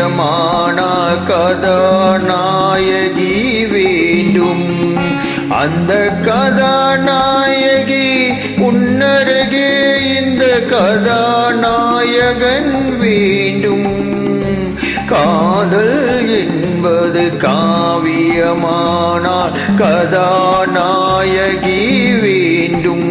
காவியமானால் கதாநாயகி வேண்டும். அந்த கதாநாயகி உன்னருகே இந்த கதாநாயகன் வேண்டும். காதல் என்பது காவியமானால் கதாநாயகி வேண்டும்.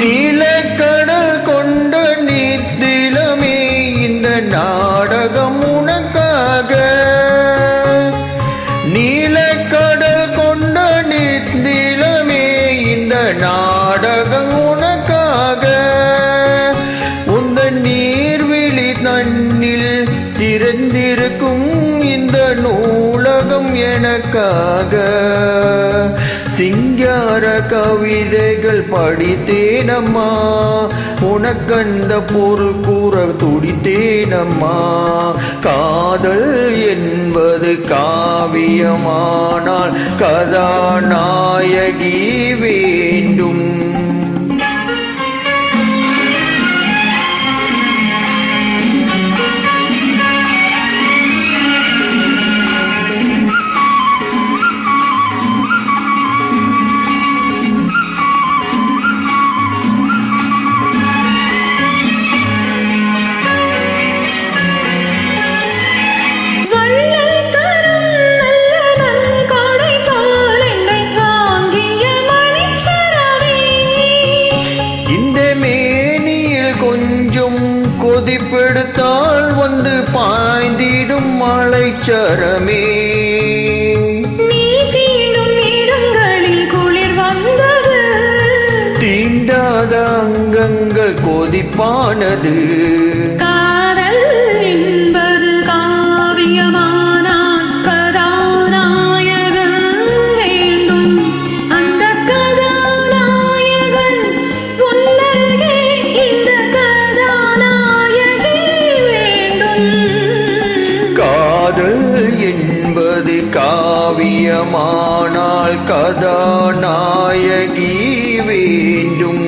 நீலக்கடல் கொண்ட நீத்திலமே இந்த நாடகம் உனக்காக. நீலக்கடல் கொண்ட நீத்திலமே இந்த நாடகம் உனக்காக. உந்த நீர்விழி தன்னில் திறந்திருக்கும் இந்த நூலகம் எனக்காக. சிங்கார கவிதைகள் படித்தேனம்மா, உனக்கண்ட பொருள் கூற துடித்தேனம்மா. காதல் என்பது காவியமானால் கதாநாயகி வேண்டும். கொஞ்சம் கொதிப்பெடுத்தால் வந்து பாய்ந்திடும் மலைச்சரமே. நீ தீண்டும் இடங்களில் குளிர் வந்தது, தீண்டாத அங்கங்கள் கொதிப்பானது. காதல் என்பது காவியமானால் கதாநாயகன் வேண்டும். அந்த கதாநாயகன் உன்னருகே இந்த கதாநாயகி வேண்டும். காதல் என்பது காவியமானால் கதாநாயகி வேண்டும்.